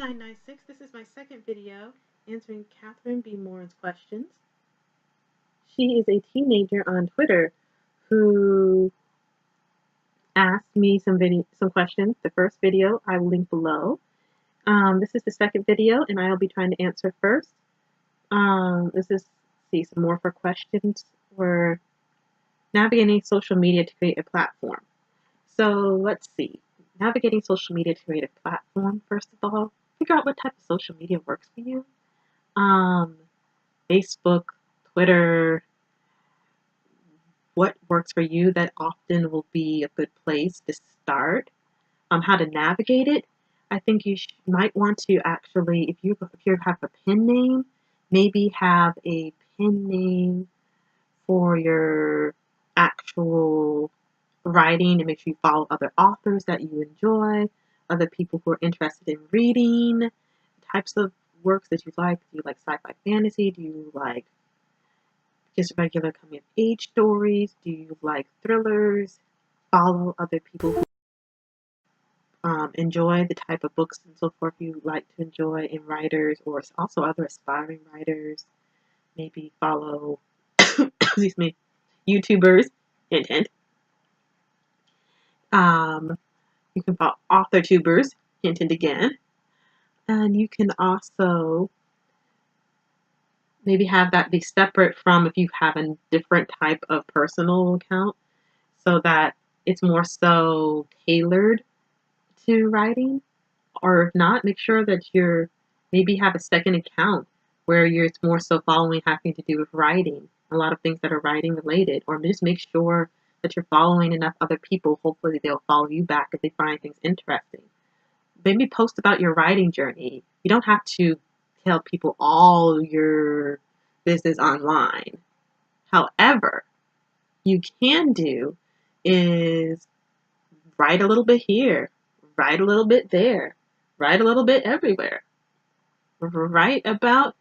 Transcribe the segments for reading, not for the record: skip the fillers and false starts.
996. This is my second video answering Catherine B. Moore's questions. She is a teenager on Twitter who asked me some questions. The first video I will link below. This is the second video, and I'll be trying to answer first. This is some more for questions. We're navigating social media to create a platform. So let's see. Navigating social media to create a platform. First of all, figure out what type of social media works for you. Facebook, Twitter, what works for you. That often will be a good place to start. How to navigate it. I think you might want to actually, if you have a pen name, maybe have a pen name for your actual writing, and make sure you follow other authors that you enjoy, other people who are interested in reading, types of works that you like. Do you like sci-fi fantasy? Do you like just regular coming of age stories? Do you like thrillers? Follow other people who enjoy the type of books and so forth you like to enjoy in writers, or also other aspiring writers. Maybe follow excuse me, YouTubers. Hint, hint. You can follow author tubers. Hint, hint again. And you can also maybe have that be separate from if you have a different type of personal account, so that it's more so tailored to writing. Or if not, make sure that you're maybe have a second account where it's more so following having to do with writing, a lot of things that are writing related. Or just make sure that you're following enough other people. Hopefully they'll follow you back if they find things interesting. Maybe post about your writing journey. You don't have to tell people all your business online. However, you can do is write a little bit here, write a little bit there, write a little bit everywhere. Write about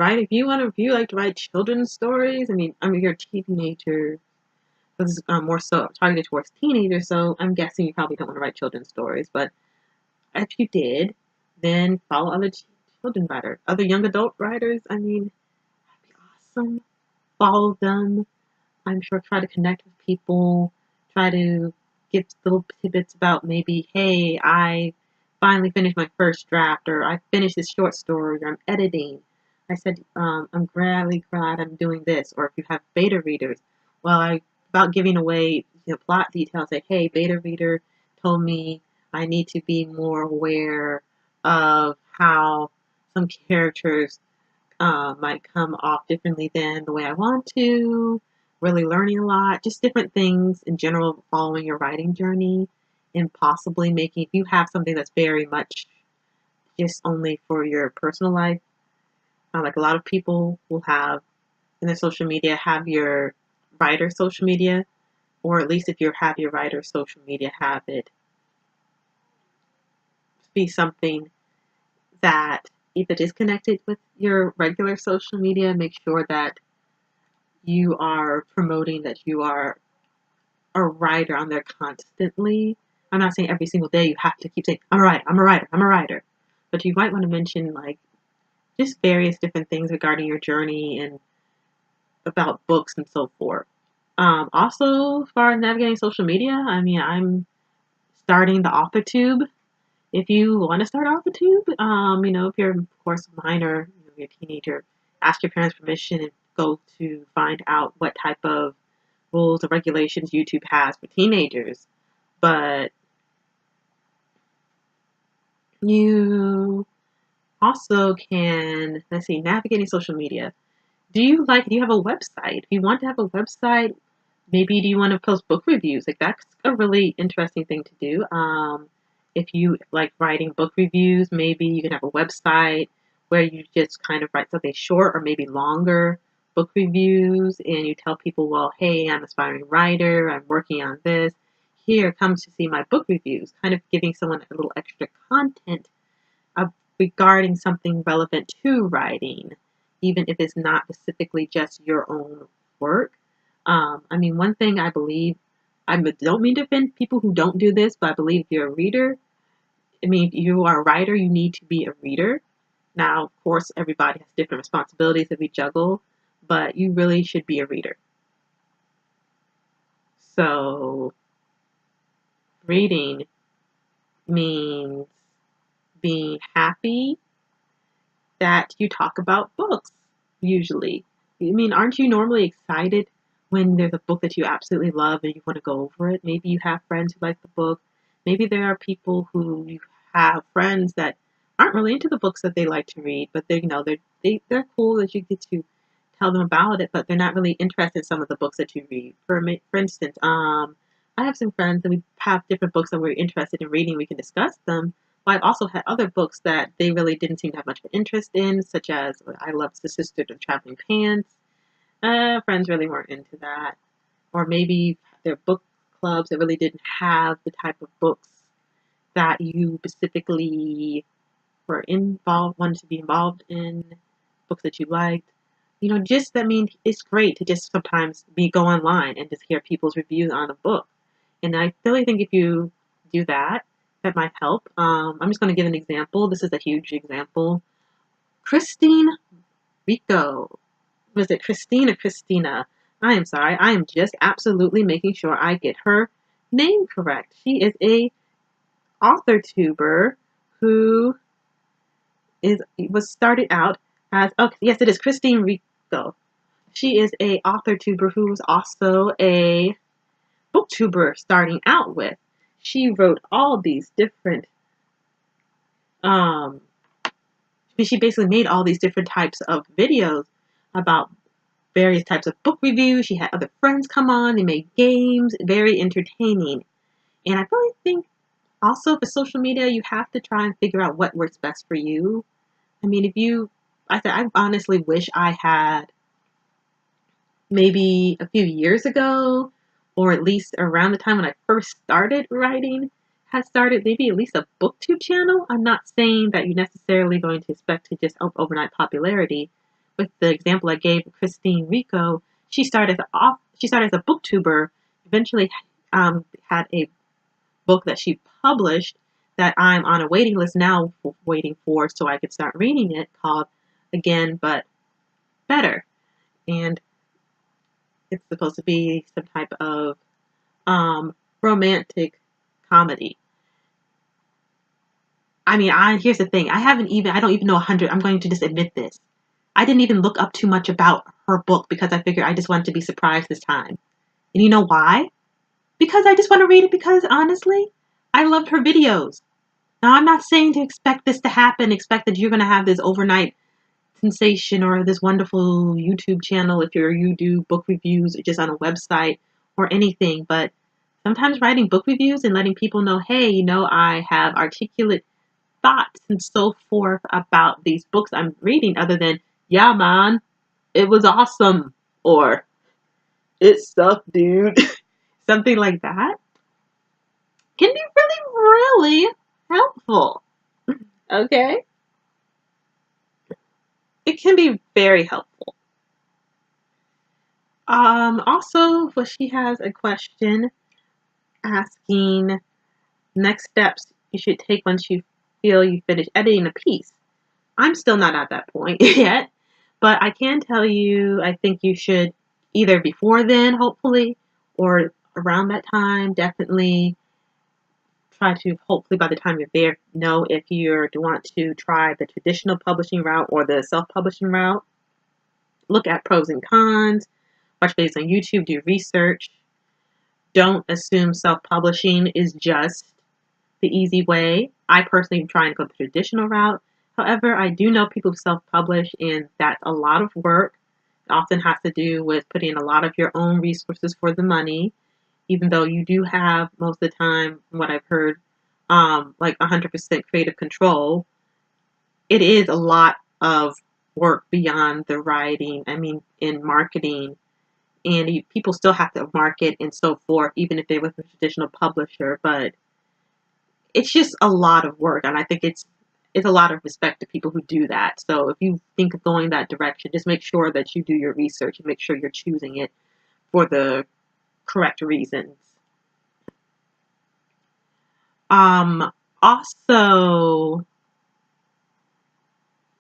if you like to write children's stories. I mean, you're a teenager. This is more so targeted towards teenagers, so I'm guessing you probably don't want to write children's stories. But if you did, then follow other children writers, other young adult writers. I mean, that'd be awesome. Follow them. I'm sure try to connect with people. Try to give little tidbits about maybe, hey, I finally finished my first draft, or I finished this short story, or I'm editing. I said, I'm really glad I'm doing this. Or if you have beta readers, about giving away plot details, like, hey, beta reader told me I need to be more aware of how some characters might come off differently than the way I want to. Really learning a lot, just different things in general, following your writing journey, and possibly making, if you have something that's very much just only for your personal life, like a lot of people will have in their social media, have your writer social media, or at least if you have your writer social media, have it be something that if it is connected with your regular social media, make sure that you are promoting that you are a writer on there constantly. I'm not saying every single day you have to keep saying, I'm a writer, I'm a writer, I'm a writer. But you might want to mention like just various different things regarding your journey and about books and so forth. Also, as far as navigating social media, I mean, I'm starting the AuthorTube. If you want to start AuthorTube, if you're, of course, a minor, you're a teenager, ask your parents' permission and go to find out what type of rules or regulations YouTube has for teenagers. But you also can, navigating social media. Do you have a website? If you want to have a website, maybe do you want to post book reviews? Like, that's a really interesting thing to do. If you like writing book reviews, maybe you can have a website where you just kind of write something short or maybe longer book reviews, and you tell people, well, hey, I'm an aspiring writer, I'm working on this. Here, come to see my book reviews, kind of giving someone a little extra content regarding something relevant to writing, even if it's not specifically just your own work. One thing I believe, I don't mean to offend people who don't do this, but I believe if you're a reader, I mean, if you are a writer, you need to be a reader. Now, of course, everybody has different responsibilities that we juggle, but you really should be a reader. So, reading means being happy that you talk about books, usually. I mean, aren't you normally excited when there's a book that you absolutely love and you want to go over it? Maybe you have friends who like the book. Maybe there are people who you have friends that aren't really into the books that they like to read, but they're cool that you get to tell them about it, but they're not really interested in some of the books that you read. For instance, I have some friends that we have different books that we're interested in reading. We can discuss them, but I've also had other books that they really didn't seem to have much of an interest in, such as I loved The Sisterhood of Traveling Pants. Friends really weren't into that. Or maybe their book clubs that really didn't have the type of books that you specifically wanted to be involved in, books that you liked. Just that means it's great to just sometimes go online and just hear people's reviews on a book. And I really think if you do that, that might help. I'm just going to give an example. This is a huge example. Christine Rico. Was it Christine or Christina? I am sorry. I am just absolutely making sure I get her name correct. She is a author tuber who was started out as, oh yes, it is Christine Rico. She is a author tuber who's also a booktuber starting out with. She wrote all these different um she basically made all these different types of videos about various types of book reviews. She had other friends come on, they made games, very entertaining. And I really think also for social media you have to try and figure out what works best for you. I mean, I honestly wish I had maybe a few years ago, or at least around the time when I first started writing, had started maybe at least a booktube channel. I'm not saying that you're necessarily going to expect to just overnight popularity. With the example I gave of Christine Rico, she started as a booktuber, eventually had a book that she published that I'm on a waiting list now waiting for so I could start reading it, called Again But Better. And it's supposed to be some type of romantic comedy. I mean, here's the thing. I don't even know 100. I'm going to just admit this. I didn't even look up too much about her book because I figured I just wanted to be surprised this time. And you know why? Because I just want to read it because honestly, I loved her videos. Now, I'm not saying to expect this to happen, expect that you're going to have this overnight sensation or this wonderful YouTube channel if you do book reviews or just on a website or anything. But sometimes writing book reviews and letting people know, hey, I have articulate thoughts and so forth about these books I'm reading, other than, yeah, man, it was awesome, or it sucked, dude. Something like that can be really, really helpful. Okay? It can be very helpful. Also, well, she has a question asking next steps you should take once you feel you finish editing a piece. I'm still not at that point yet, but I can tell you I think you should either before then, hopefully, or around that time, definitely try to, hopefully by the time you're there, know if you want to try the traditional publishing route or the self-publishing route. Look at pros and cons, watch videos on YouTube, do research. Don't assume self-publishing is just the easy way. I personally am trying to go the traditional route. However, I do know people who self-publish, and that's a lot of work. It often has to do with putting a lot of your own resources for the money, even though you do have most of the time, from what I've heard, like 100% creative control. It is a lot of work beyond the writing. I mean, in marketing, and people still have to market and so forth, even if they're with a traditional publisher. But it's just a lot of work, and I think it's a lot of respect to people who do that. So if you think of going that direction, just make sure that you do your research and make sure you're choosing it for the correct reasons. Also,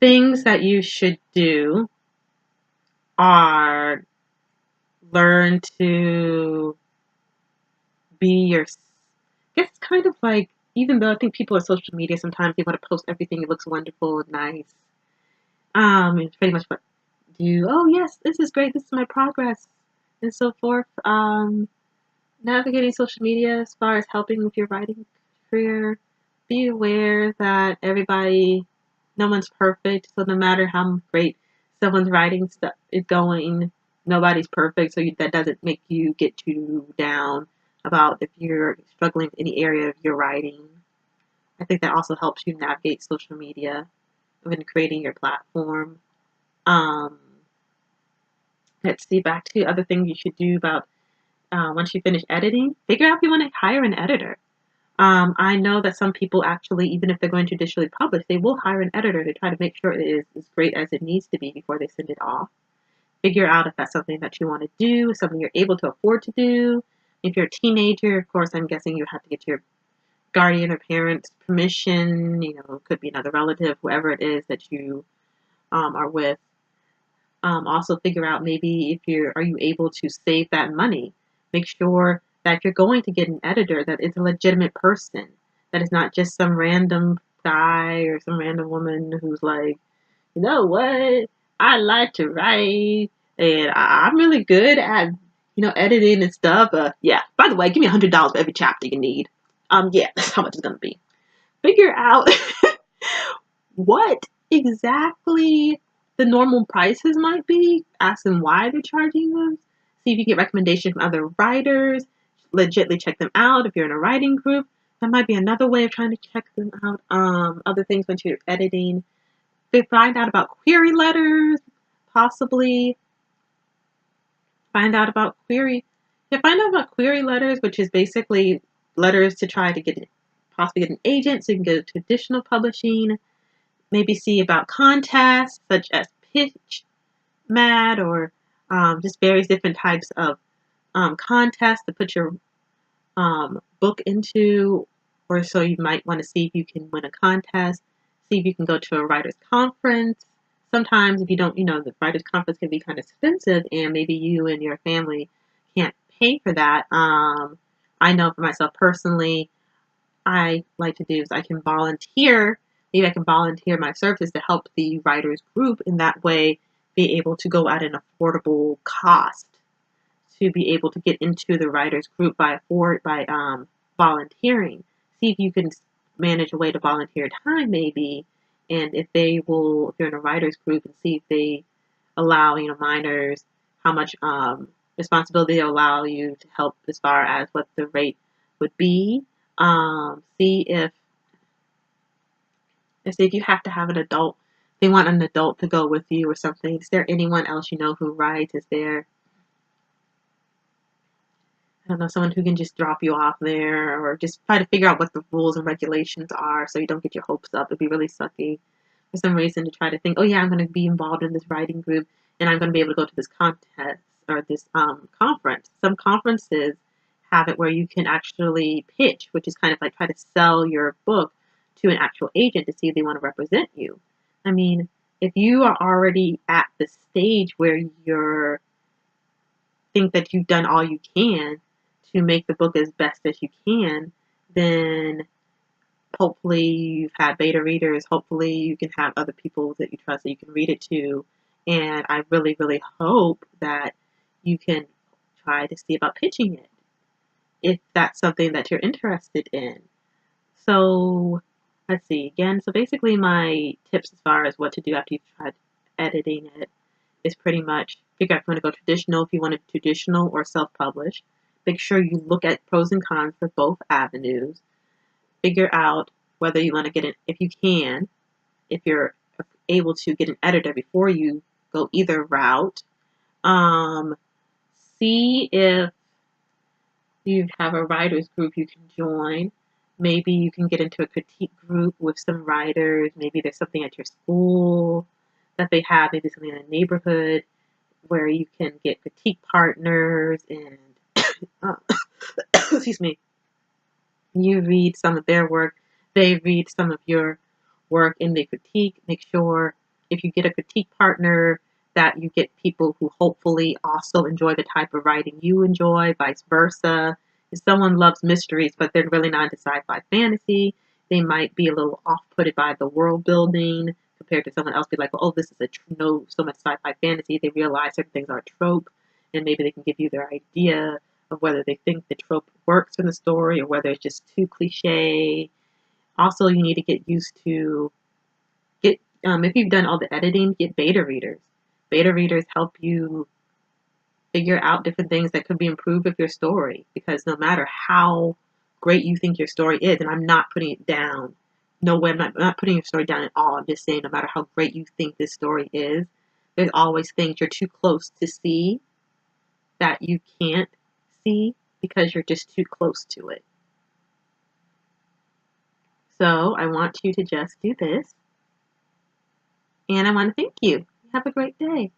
things that you should do are learn to be your, it's kind of like, even though I think people on social media sometimes they want to post everything, it looks wonderful and nice. It's pretty much what do, oh yes, this is great, this is my progress, and so forth. Navigating social media as far as helping with your writing career, be aware that everybody, no one's perfect, so no matter how great someone's writing stuff is going, nobody's perfect, so that doesn't make you get too down about if you're struggling in any area of your writing. I think that also helps you navigate social media when creating your platform. Um, let's see, back to other things you should do about once you finish editing, figure out if you want to hire an editor. I know that some people actually, even if they're going to traditionally publish, they will hire an editor to try to make sure it is as great as it needs to be before they send it off. Figure out if that's something that you want to do, something you're able to afford to do. If you're a teenager, of course, I'm guessing you have to get your guardian or parents' permission. You know, it could be another relative, whoever it is that you are with. Also figure out maybe if you're are you able to save that money. Make sure that you're going to get an editor that is a legitimate person, that is not just some random guy or some random woman who's like, you know what, I like to write and I'm really good at editing and stuff. Yeah. By the way, give me $100 for every chapter you need. Yeah, that's how much it's gonna be. Figure out what exactly the normal prices might be, ask them why they're charging them, see if you get recommendations from other writers, legitly check them out if you're in a writing group. That might be another way of trying to check them out. Other things when you're editing. They find out about query letters, possibly find out about query. Yeah, find out about query letters, which is basically letters to try to get possibly get an agent so you can go to traditional publishing. Maybe see about contests such as Pitch Mad or just various different types of contests to put your book into, or so you might want to see if you can win a contest, see if you can go to a writer's conference. Sometimes, if you don't, the writer's conference can be kind of expensive, and maybe you and your family can't pay for that. I know for myself personally, I like to do is I can volunteer. Maybe I can volunteer my services to help the writers group in that way be able to go at an affordable cost to be able to get into the writers group by volunteering. See if you can manage a way to volunteer time maybe, and if you're in a writers group and see if they allow minors how much responsibility they allow you to help as far as what the rate would be. See if you have to have an adult, they want an adult to go with you or something. Is there anyone else you know who writes? Is there, I don't know, someone who can just drop you off there, or just try to figure out what the rules and regulations are so you don't get your hopes up? It'd be really sucky for some reason to try to think, oh yeah, I'm going to be involved in this writing group and I'm going to be able to go to this contest or this conference. Some conferences have it where you can actually pitch, which is kind of like try to sell your book to an actual agent to see if they want to represent you. I mean, if you are already at the stage where you're think that you've done all you can to make the book as best as you can, then hopefully you've had beta readers. Hopefully you can have other people that you trust that you can read it to. And I really, really hope that you can try to see about pitching it if that's something that you're interested in. So let's see again. So basically my tips as far as what to do after you've tried editing it is pretty much figure out if you want to go traditional, if you want to traditional or self-publish. Make sure you look at pros and cons for both avenues. Figure out whether you want to get it, if you can, if you're able to get an editor before you go either route. Um, See if you have a writers group you can join. Maybe you can get into a critique group with some writers. Maybe there's something at your school that they have, maybe something in the neighborhood where you can get critique partners and uh, excuse me, you read some of their work. they read some of your work and they critique, make sure if you get a critique partner that you get people who hopefully also enjoy the type of writing you enjoy, vice versa. If someone loves mysteries but they're really not into sci-fi fantasy, they might be a little off-putted by the world building compared to someone else be like, oh, this is no so much sci-fi fantasy. They realize certain things are a trope, and maybe they can give you their idea of whether they think the trope works in the story or whether it's just too cliche. Also, you need to get used to get if you've done all the editing, get beta readers. Beta readers help you figure out different things that could be improved with your story, because no matter how great you think your story is, and I'm not putting it down, no way, I'm not putting your story down at all. I'm just saying no matter how great you think this story is, there's always things you're too close to see that you can't see because you're just too close to it. So I want you to just do this, and I want to thank you. Have a great day.